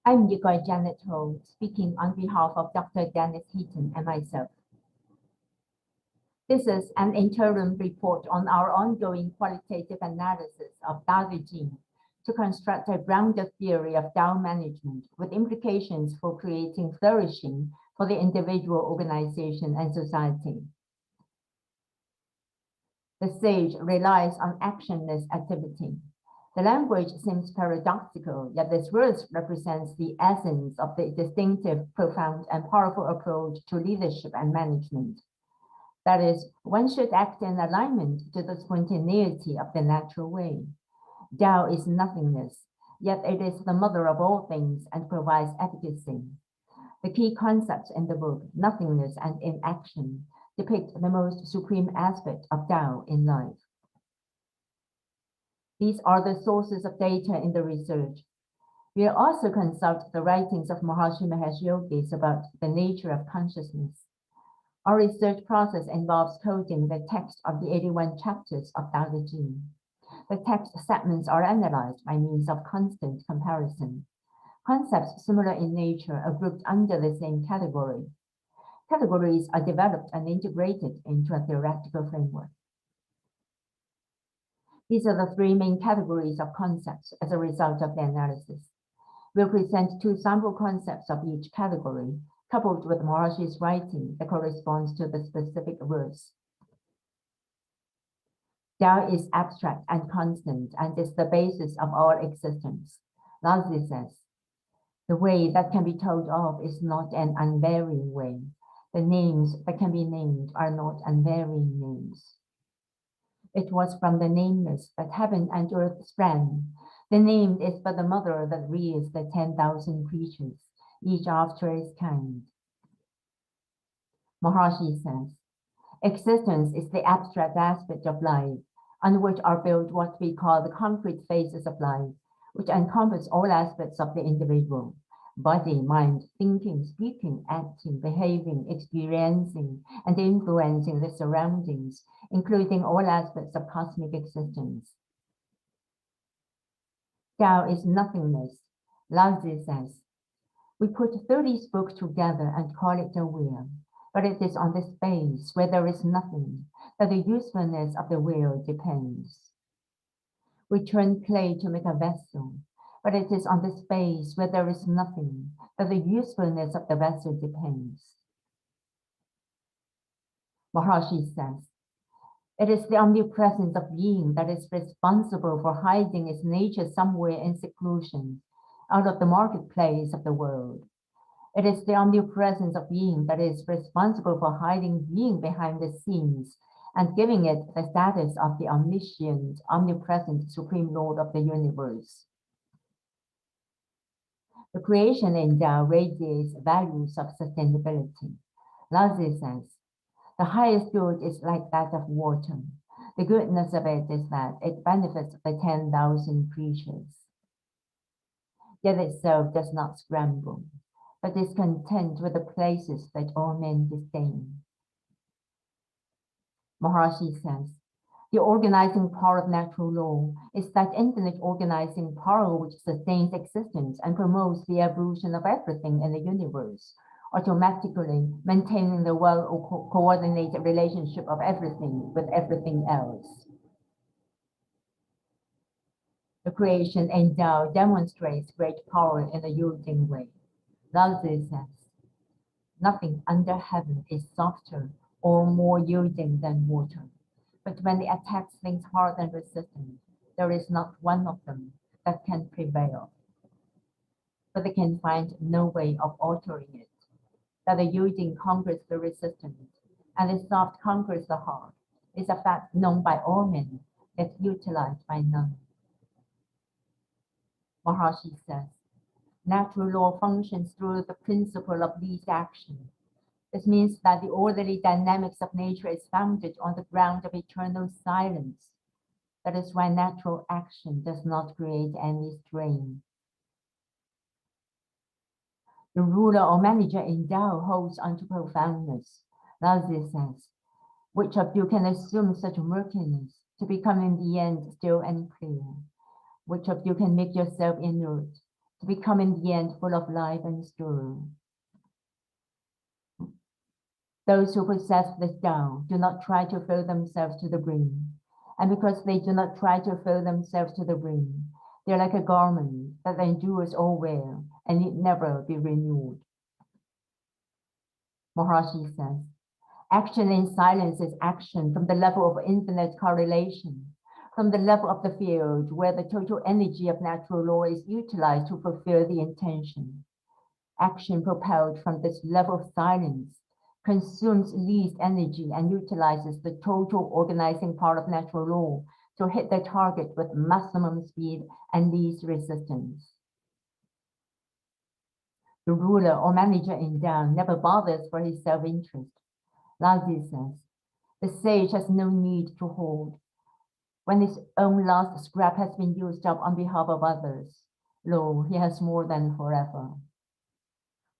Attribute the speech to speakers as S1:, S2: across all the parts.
S1: I'm Yick Janet Ho, speaking on behalf of Dr. Dennis Heaton and myself. This is an interim report on our ongoing qualitative analysis of Dao De Jing to construct a grounded theory of Dao management with implications for creating flourishing for the individual, organization, and society. The sage relies on actionless activity. The language seems paradoxical, yet this verse represents the essence of the distinctive, profound, and powerful approach to leadership and management. That is, one should act in alignment to the spontaneity of the natural way. Tao is nothingness, yet it is the mother of all things and provides efficacy. The key concepts in the book, nothingness and inaction, depict the most supreme aspect of Tao in life. These are the sources of data in the research. We also consult the writings of Maharishi Mahesh Yogi about the nature of consciousness. Our research process involves coding the text of the 81 chapters of Dao De Jing. The text segments are analyzed by means of constant comparison. Concepts similar in nature are grouped under the same category. Categories are developed and integrated into a theoretical framework. These are the three main categories of concepts as a result of the analysis. We'll present two sample concepts of each category, coupled with Maharishi's writing that corresponds to the specific verse. Tao is abstract and constant and is the basis of our existence. Laozi says, the way that can be told of is not an unvarying way. The names that can be named are not unvarying names. It was from the nameless that heaven and earth sprang. The named is but the mother that rears the 10,000 creatures, each after its kind. Maharishi says, existence is the abstract aspect of life, on which are built what we call the concrete phases of life, which encompass all aspects of the individual: body, mind, thinking, speaking, acting, behaving, experiencing, and influencing the surroundings, including all aspects of cosmic existence. Tao is nothingness. Laozi says, we put 30 spokes together and call it a wheel, but it is on the space where there is nothing that the usefulness of the wheel depends. We turn clay to make a vessel, but it is on the space where there is nothing that the usefulness of the vessel depends. Maharishi says, it is the omnipresence of being that is responsible for hiding its nature somewhere in seclusion, out of the marketplace of the world. It is the omnipresence of being that is responsible for hiding being behind the scenes and giving it the status of the omniscient, omnipresent Supreme Lord of the universe. The creation in Tao radiates values of sustainability. Laozi says, the highest good is like that of water. The goodness of it is that it benefits the 10,000 creatures. Yet itself does not scramble, but is content with the places that all men disdain. Maharishi says, the organizing power of natural law is that infinite organizing power which sustains existence and promotes the evolution of everything in the universe, automatically maintaining the well-coordinated relationship of everything with everything else. The creation in Tao demonstrates great power in a yielding way. Laozi says, nothing under heaven is softer or more yielding than water. But when it attacks things hard and resistant, there is not one of them that can prevail. But they can find no way of altering it. That the yielding conquers the resistant, and the soft conquers the hard, is a fact known by all men, yet utilized by none. Maharishi says, natural law functions through the principle of least action. This means that the orderly dynamics of nature is founded on the ground of eternal silence. That is why natural action does not create any strain. The ruler or manager in Tao holds onto profoundness. Laozi says, which of you can assume such murkiness to become in the end still and clear? Which of you can make yourself inert, to become in the end full of life and stir. Those who possess this Tao do not try to fill themselves to the brim. And because they do not try to fill themselves to the brim, they're like a garment that endures all wear and need never be renewed. Maharishi says, action in silence is action from the level of infinite correlation, from the level of the field where the total energy of natural law is utilized to fulfill the intention. Action propelled from this level of silence consumes least energy and utilizes the total organizing part of natural law to hit the target with maximum speed and least resistance. The ruler or manager in Tao never bothers for his self-interest. Laozi says, the sage has no need to hoard. When his own last scrap has been used up on behalf of others, lo, he has more than forever.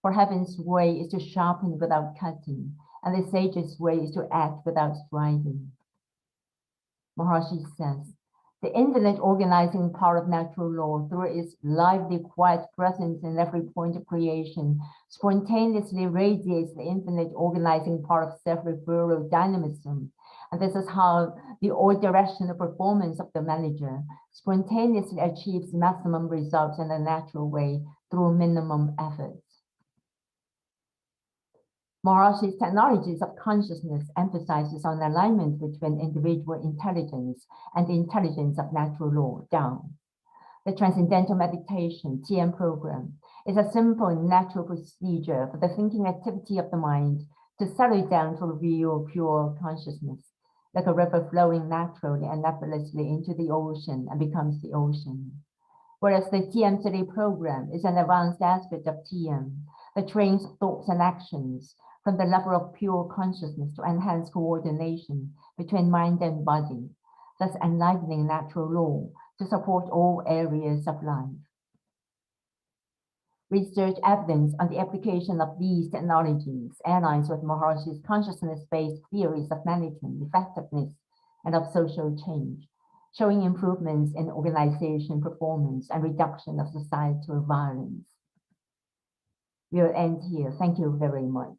S1: For heaven's way is to sharpen without cutting, and the sage's way is to act without striving. Maharishi says, the infinite organizing power of natural law, through its lively, quiet presence in every point of creation, spontaneously radiates the infinite organizing power of self-referral dynamism. And this is how the all-directional performance of the manager spontaneously achieves maximum results in a natural way through minimum efforts. Maharishi's technologies of consciousness emphasizes on alignment between individual intelligence and the intelligence of natural law, Tao. The transcendental meditation, TM program, is a simple and natural procedure for the thinking activity of the mind to settle down to real, pure consciousness, like a river flowing naturally and effortlessly into the ocean and becomes the ocean. Whereas the TM study program is an advanced aspect of TM that trains thoughts and actions from the level of pure consciousness to enhance coordination between mind and body, thus enlightening natural law to support all areas of life. Research evidence on the application of these technologies aligns with Maharishi's consciousness-based theories of management, effectiveness, and of social change, showing improvements in organization performance and reduction of societal violence. We'll end here. Thank you very much.